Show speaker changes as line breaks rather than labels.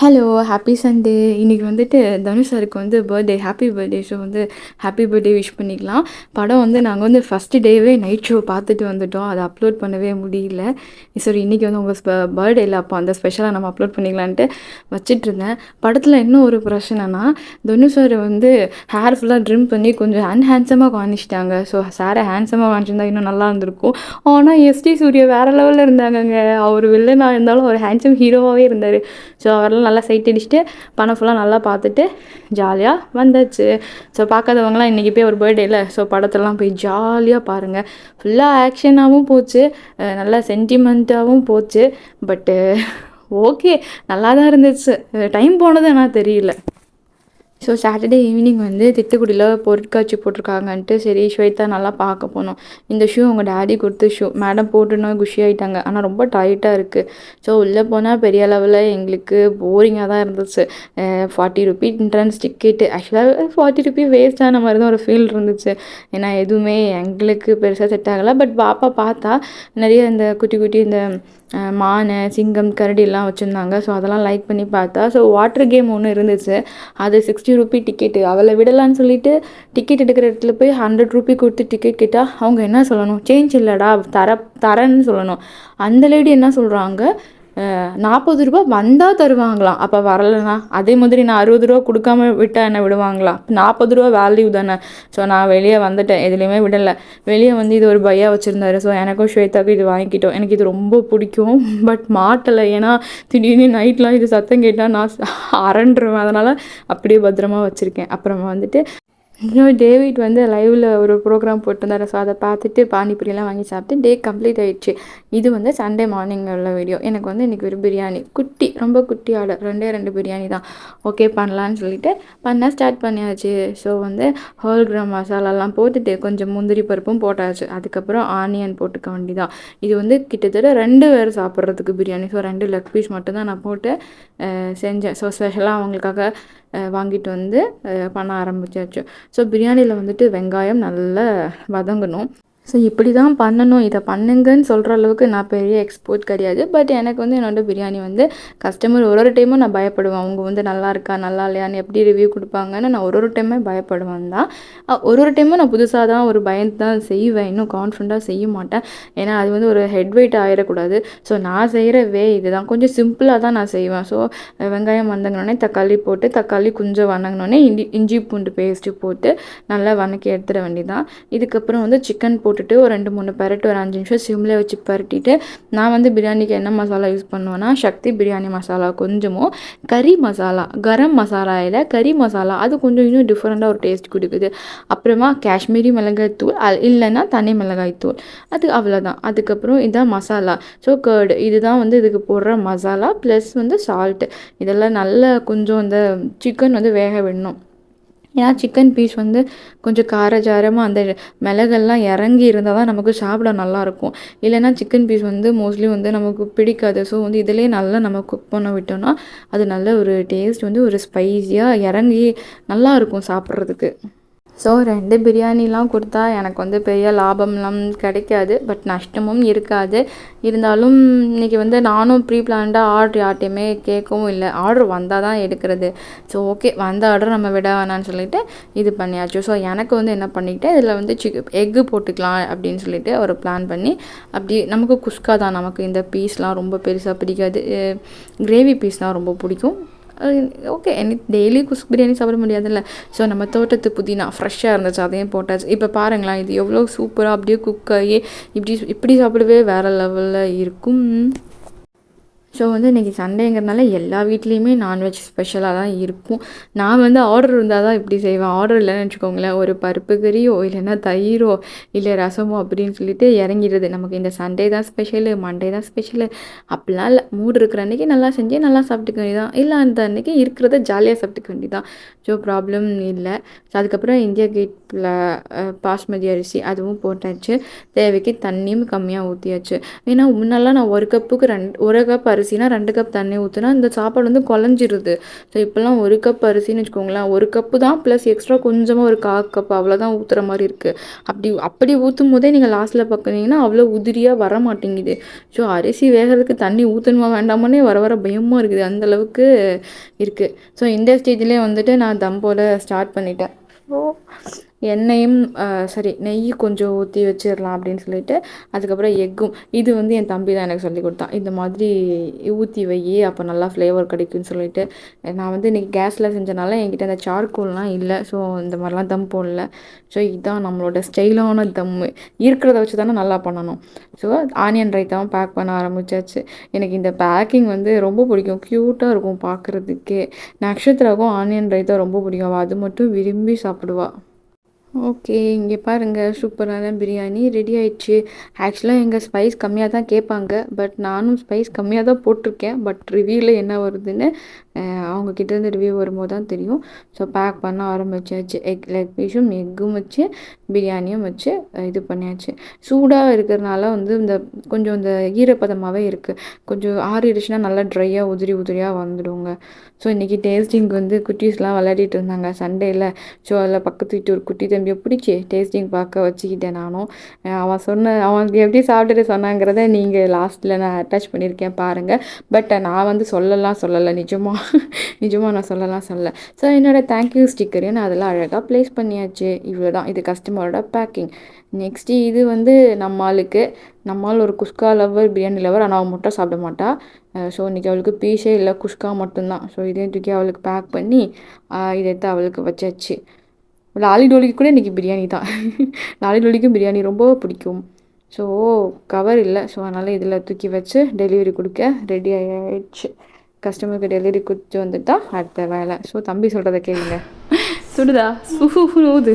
Hello! Happy Sunday. இன்னைக்கு வந்துட்டு தனுஷ் சாருக்கு வந்து பர்த்டே, ஹேப்பி பர்த்டே. ஸோ வந்து ஹேப்பி பர்த்டே விஷ் பண்ணிக்கலாம். படம் வந்து நாங்கள் வந்து ஃபஸ்ட்டு டேவே நைட் ஷோ பார்த்துட்டு வந்துட்டோம். அதை அப்லோட் பண்ணவே முடியல. சரி, இன்றைக்கி வந்து உங்கள் பர்த்டே இல்லை, அப்போ அந்த ஸ்பெஷலாக நம்ம அப்லோட் பண்ணிக்கலான்ட்டு வச்சிட்ருந்தேன். படத்தில் இன்னும் ஒரு பிரச்சனைனா, தனுஷ் சார் வந்து ஹேர் ஃபுல்லாக ட்ரிம் பண்ணி கொஞ்சம் அன்ஹேண்ட்ஸமாக காணிச்சிட்டாங்க. ஸோ சாரை ஹேண்ட்ஸமாக காணிச்சிருந்தா இன்னும் நல்லா இருந்திருக்கும். ஆனால் எஸ்டி சூர்யா வேறு லெவலில் இருந்தாங்கங்க. அவர் வில்லனாக இருந்தாலும் அவர் ஹேண்ட்ஸம் ஹீரோவாகவே இருந்தார். ஸோ அவரெல்லாம் நல்லா சைட் அடிச்சுட்டு படம் ஃபுல்லாக நல்லா பார்த்துட்டு ஜாலியாக வந்தாச்சு. ஸோ பார்க்காதவங்களாம் இன்றைக்கி போய் ஒரு பர்த்டேயில் ஸோ படத்தெல்லாம் போய் ஜாலியாக பாருங்கள். ஃபுல்லாக ஆக்ஷனாகவும் போச்சு, நல்லா சென்டிமெண்ட்டாகவும் போச்சு. பட்டு ஓகே, நல்லா தான் இருந்துச்சு. டைம் போனது ஆனால் தெரியல. ஸோ சாட்டர்டே ஈவினிங் வந்து திட்டுக்குடியில் பொருட்காட்சி போட்டிருக்காங்கன்ட்டு சரி ஸ்வேதா நல்லா பார்க்க போனோம். இந்த ஷூ அவங்க டேடி கொடுத்த ஷூ. மேடம் போட்டுன்னா குஷி ஆகிட்டாங்க. ஆனால் ரொம்ப டைட்டாக இருக்குது. ஸோ உள்ளே போனால் பெரிய லெவலில் எங்களுக்கு போரிங்காக தான் இருந்துச்சு. 40 ருபி என்ட்ரன்ஸ் டிக்கெட்டு. ஆக்சுவலாக 40 ருபி வேஸ்ட்டான மாதிரி தான் ஒரு ஃபீல் இருந்துச்சு. ஏன்னா எதுவுமே எங்களுக்கு பெருசாக செட் ஆகலை. பட் பாப்பா பார்த்தா நிறைய இந்த குட்டி குட்டி இந்த மானை, சிங்கம், கரடிலாம் வச்சுருந்தாங்க. ஸோ அதெல்லாம் லைக் பண்ணி பார்த்தா. ஸோ வாட்டர் கேம் ஒன்று இருந்துச்சு. அது 60 ருபி டிக்கெட்டு. அவளை விடலான்னு சொல்லிட்டு டிக்கெட் எடுக்கிற இடத்துல போய் 100 ருபி கொடுத்து டிக்கெட் கேட்டால் அவங்க என்ன சொல்லணும்? சேஞ்ச் இல்லைடா, தரேன்னு சொல்லணும். அந்த லேடி என்ன சொல்கிறாங்க, 40 ரூபா வந்தால் தருவாங்களாம். அப்போ வரலைண்ணா அதே மாதிரி நான் 60 ரூபா கொடுக்காம விட்டால் என்ன விடுவாங்களா? 40 ரூபா வேல்யூ தானே. ஸோ நான் வெளியே வந்துட்டேன், எதுலேயுமே விடலை. வெளியே வந்து இது ஒரு பையா வச்சுருந்தாரு. ஸோ எனக்கும் ஸ்வேதாவுக்கும் இது வாங்கிக்கிட்டோம். எனக்கு இது ரொம்ப பிடிக்கும். பட் மாட்டலை. ஏன்னா திடீர்னு நைட்லாம் இது சத்தம் கேட்டால் நான் அரண்டுருவேன். அதனால் அப்படியே பத்திரமா வச்சுருக்கேன். அப்புறமா வந்துட்டு இன்னும் டேவிட் வந்து லைவில் ஒரு ப்ரோக்ராம் போட்டிருந்தாரு. ஸோ அதை பார்த்துட்டு பானிபூரியெல்லாம் வாங்கி சாப்பிட்டு டே கம்ப்ளீட் ஆகிடுச்சு. இது வந்து சண்டே மார்னிங் உள்ள வீடியோ. எனக்கு வந்து இன்றைக்கி ஒரு பிரியாணி, குட்டி, ரொம்ப குட்டி ஆர்டர், 2 பிரியாணி தான். ஓகே பண்ணலான்னு சொல்லிட்டு பண்ண ஸ்டார்ட் பண்ணியாச்சு. ஸோ வந்து ஹோல் கிராம் மசாலாலாம் போட்டுட்டு கொஞ்சம் முந்திரி பருப்பும் போட்டாச்சு. அதுக்கப்புறம் ஆனியன் போட்டுக்க வேண்டிதான். இது வந்து கிட்டத்தட்ட 2 பேர் சாப்பிட்றதுக்கு பிரியாணி. ஸோ 2 லெக் பீஸ் மட்டும்தான் நான் போட்டு செஞ்சேன். ஸோ ஸ்பெஷலாக அவங்களுக்காக வாங்கிட்டு வந்து பண்ண ஆரம்பிச்சாச்சு. ஸோ பிரியாணியில் வந்துட்டு வெங்காயம் நல்லா வதங்கணும். ஸோ இப்படி தான் பண்ணணும், இதை பண்ணுங்கன்னு சொல்கிற அளவுக்கு நான் பெரிய எக்ஸ்போர்ட் கிடையாது. பட் எனக்கு வந்து என்னோட பிரியாணி வந்து கஸ்டமர் ஒரு டைமும் நான் பயப்படுவேன். அவங்க வந்து நல்லா இருக்கா நல்லா இல்லையான்னு எப்படி ரிவ்யூ கொடுப்பாங்கன்னு நான் ஒரு டைமே பயப்படுவேன் தான். ஒரு டைமும் நான் புதுசாக தான் ஒரு பயந்து தான் செய்வேன். இன்னும் கான்ஃபிடண்ட்டாக செய்ய மாட்டேன். ஏன்னா அது வந்து ஒரு ஹெட் வெயிட் ஆகிடக்கூடாது. ஸோ நான் செய்கிற இதுதான் கொஞ்சம் சிம்பிளாக தான் நான் செய்வேன். ஸோ வெங்காயம் வதங்கினோடனே தக்காளி போட்டு, தக்காளி கொஞ்சம் வதங்கினோடனே இஞ்சி பூண்டு பேஸ்ட்டு போட்டு நல்லா வதக்கி எடுத்துட வேண்டியதான். இதுக்கப்புறம் வந்து சிக்கன் போட்டுட்டு ஒரு 2-3 பெரட்டு, ஒரு 5 நிமிஷம் சிம்மில் வச்சு பரட்டிட்டு, நான் வந்து பிரியாணிக்கு என்ன மசாலா யூஸ் பண்ணுவேன்னா சக்தி பிரியாணி மசாலா கொஞ்சமும், கறி மசாலா, கரம் மசாலா இல்லை கறி மசாலா, அது கொஞ்சம் இன்னும் டிஃப்ரெண்ட்டாக ஒரு டேஸ்ட் கொடுக்குது. அப்புறமா காஷ்மீரி மிளகாய் தூள், இல்லைன்னா தனி மிளகாய் தூள், அது அவ்வளோதான். அதுக்கப்புறம் இதான் மசாலா. ஸோ கர்டு, இதுதான் வந்து இதுக்கு போடுற மசாலா. ப்ளஸ் வந்து சால்ட்டு. இதெல்லாம் நல்லா கொஞ்சம் இந்த சிக்கன் வந்து வேக விடணும். ஏன்னா சிக்கன் பீஸ் வந்து கொஞ்சம் காரசாரமாக அந்த மிளகெல்லாம் இறங்கி இருந்தால் தான் நமக்கு சாப்பிட நல்லாயிருக்கும். இல்லைன்னா சிக்கன் பீஸ் வந்து மோஸ்ட்லி வந்து நமக்கு பிடிக்காது. ஸோ வந்து இதிலே நல்லா நம்ம குக் பண்ண விட்டோம்னா அது நல்ல ஒரு டேஸ்ட் வந்து ஒரு ஸ்பைஸியாக இறங்கி நல்லாயிருக்கும் சாப்பிட்றதுக்கு. ஸோ 2 பிரியாணிலாம் கொடுத்தா எனக்கு வந்து பெரிய லாபம்லாம் கிடைக்காது. பட் நஷ்டமும் இருக்காது. இருந்தாலும் இன்றைக்கி வந்து நானும் ப்ரீ பிளான்டாக ஆர்டர் யார்ட்டையுமே கேட்கவும் இல்லை. ஆர்டர் வந்தால் தான் எடுக்கிறது. ஸோ ஓகே, வந்த ஆர்டர் நம்ம விட வேணான்னு சொல்லிட்டு இது பண்ணியாச்சு. ஸோ எனக்கு வந்து என்ன பண்ணிக்கிட்டேன், இதில் வந்து எக்கு போட்டுக்கலாம் அப்படின்னு சொல்லிட்டு ஒரு பிளான் பண்ணி, அப்படி நமக்கு குஸ்கா தான், நமக்கு இந்த பீஸ்லாம் ரொம்ப பெருசாக பிடிக்காது. கிரேவி பீஸ்லாம் ரொம்ப பிடிக்கும். ஓகே, எனக்கு டெய்லி குஸ்க் பிரியாணி சாப்பிட முடியாதுல்ல. ஸோ நம்ம தோட்டத்து புதினா ஃப்ரெஷ்ஷாக இருந்துச்சு, அதையும் போட்டாச்சு. இப்போ பாருங்களேன், இது எவ்வளோ சூப்பராக அப்படியே குக் ஆகி இப்படி சாப்பிடவே வேறு லெவலில் இருக்கும். ஸோ வந்து இன்றைக்கி சண்டேங்கிறதுனால எல்லா வீட்லேயுமே நான்வெஜ் ஸ்பெஷலாக தான் இருக்கும். நான் வந்து ஆர்டர் இருந்தால் தான் இப்படி செய்வேன். ஆர்டர் இல்லைன்னு வச்சுக்கோங்களேன், ஒரு பருப்பு கறியோ இல்லைன்னா தயிரோ இல்லை ரசமோ அப்படின்னு சொல்லிட்டு இறங்கிடுது. நமக்கு இந்த சண்டே தான் ஸ்பெஷலு, மண்டே தான் ஸ்பெஷலு அப்படிலாம் இல்லை. மூடு இருக்கிற அன்றைக்கி நல்லா செஞ்சு நல்லா சாப்பிட்டுக்க வேண்டியதான். இல்லை அந்த அன்றைக்கி இருக்கிறத ஜாலியாக சாப்பிட்டுக்க வேண்டியதான். ஸோ ப்ராப்ளம் இல்லை. ஸோ அதுக்கப்புறம் இந்தியா கேட்டில் பாஸ்மதி அரிசி அதுவும் போட்டாச்சு. தேவைக்கு தண்ணியும் கம்மியாக ஊற்றியாச்சு. ஏன்னா முன்னெல்லாம் நான் ஒரு கப்புக்கு 1 கப் அரிசி அரிசினா 2 கப் தண்ணி ஊற்றினா இந்த சாப்பாடு வந்து குழஞ்சிருது. ஸோ இப்போல்லாம் 1 கப் அரிசின்னு வச்சுக்கோங்களேன், 1 கப்பு தான் ப்ளஸ் எக்ஸ்ட்ரா கொஞ்சமாக ஒரு 1/4 கப் அவ்வளோதான் ஊற்றுற மாதிரி இருக்குது. அப்படி ஊற்றும் போதே நீங்கள் லாஸ்ட்டில் பார்க்குறீங்கன்னா அவ்வளோ உதிரியாக வர மாட்டேங்குது. ஸோ அரிசி வேகிறதுக்கு தண்ணி ஊற்றணுமா வேண்டாமான்னே வர வர பயமாக இருக்குது, அந்தளவுக்கு இருக்குது. ஸோ இந்த ஸ்டேஜ்லேயே வந்துட்டு நான் தம் போட ஸ்டார்ட் பண்ணிட்டேன். ஸோ எண்ணெயும் நெய் கொஞ்சம் ஊற்றி வச்சிடலாம் அப்படின்னு சொல்லிட்டு, அதுக்கப்புறம் எக்கும் இது வந்து என் தம்பி தான் எனக்கு சொல்லி கொடுத்தான். இந்த மாதிரி ஊற்றி வை, அப்போ நல்லா ஃப்ளேவர் கிடைக்கும்னு சொல்லிட்டு. நான் வந்து இன்றைக்கி கேஸில் செஞ்சனால என்கிட்ட அந்த சார்கோல்லாம் இல்லை. ஸோ இந்த மாதிரிலாம் தம் போடல. ஸோ இதுதான் நம்மளோட ஸ்டைலான தம்மு. இருக்கிறத வச்சு தானே நல்லா பண்ணணும். ஸோ ஆனியன் ரைத்தாவும் பேக் பண்ண ஆரம்பித்தாச்சு. எனக்கு இந்த பேக்கிங் வந்து ரொம்ப பிடிக்கும், க்யூட்டாக இருக்கும் பார்க்குறதுக்கே. நக்ஷத்ராவுக்கும் ஆனியன் ரைத்தா ரொம்ப பிடிக்கும், அது மட்டும் விரும்பி சாப்பிடுவா. ஓகே, இங்கே பாருங்கள், சூப்பரான பிரியாணி ரெடி ஆயிடுச்சு. ஆக்சுவலாக எங்கள் ஸ்பைஸ் கம்மியாக தான் கேட்பாங்க, பட் நானும் ஸ்பைஸ் கம்மியாக தான் போட்டிருக்கேன். பட் ரிவ்யூவில் என்ன வருதுன்னு அவங்கக்கிட்டேருந்து ரிவ்யூ வரும்போது தான் தெரியும். ஸோ பேக் பண்ண ஆரம்பிச்சாச்சு. லெக் பீஸும் எக்கும் வச்சு பிரியாணியும் வச்சு இது பண்ணியாச்சு. சூடாக இருக்கிறதுனால வந்து கொஞ்சம் இந்த ஈரப்பதமாகவே இருக்குது. கொஞ்சம் ஆறிடுச்சுன்னா நல்லா ட்ரையாக உதிரியாக வந்துடுங்க. ஸோ இன்றைக்கி டேஸ்டிங் வந்து குட்டீஸ்லாம் விளையாடிட்டு இருந்தாங்க சண்டேயில். ஸோ அதில் பக்கத்து வீட்டு ஒரு குட்டி தம்பியை பிடிச்சி டேஸ்டிங் பார்க்க வச்சுக்கிட்டேன் நானும். அவனுக்கு எப்படி சாப்பிட்டுட்டு சொன்னாங்கிறத நீங்கள் லாஸ்ட்டில் நான் அட்டாச் பண்ணியிருக்கேன் பாருங்கள். பட் நான் வந்து சொல்லலை, நிஜமாக நான் சொல்லலை. ஸோ என்னோடய தேங்க்யூ ஸ்டிக்கரையும் நான் அதெல்லாம் அழகாக ப்ளேஸ் பண்ணியாச்சு. இவ்வளோ தான், இது கஸ்டமரோட பேக்கிங். நெக்ஸ்ட்டு இது வந்து நம்ம ஆள் ஒரு குஸ்கா லவர், பிரியாணி லவர். ஆனால் அவள் முட்டை சாப்பிட மாட்டா. ஸோ இன்றைக்கி அவளுக்கு பீஸே இல்லை, குஸ்கா மட்டும்தான். ஸோ இதையும் தூக்கி அவளுக்கு பேக் பண்ணி இதை எடுத்து அவளுக்கு வச்சாச்சு. லாலி டோலிக்கு கூட இன்றைக்கி பிரியாணி தான். லாலி டோலிக்கும் பிரியாணி ரொம்ப பிடிக்கும். ஸோ கவர் இல்லை, ஸோ அதனால் இதில் தூக்கி வச்சு டெலிவரி கொடுக்க ரெடி ஆகிடுச்சு. கஸ்டமருக்கு டெலிவரி கொடுத்து வந்துட்டு தான் அடுத்த வேலை. ஸோ தம்பி சொல்கிறத கேளுங்க. சுடுதா? ஊது.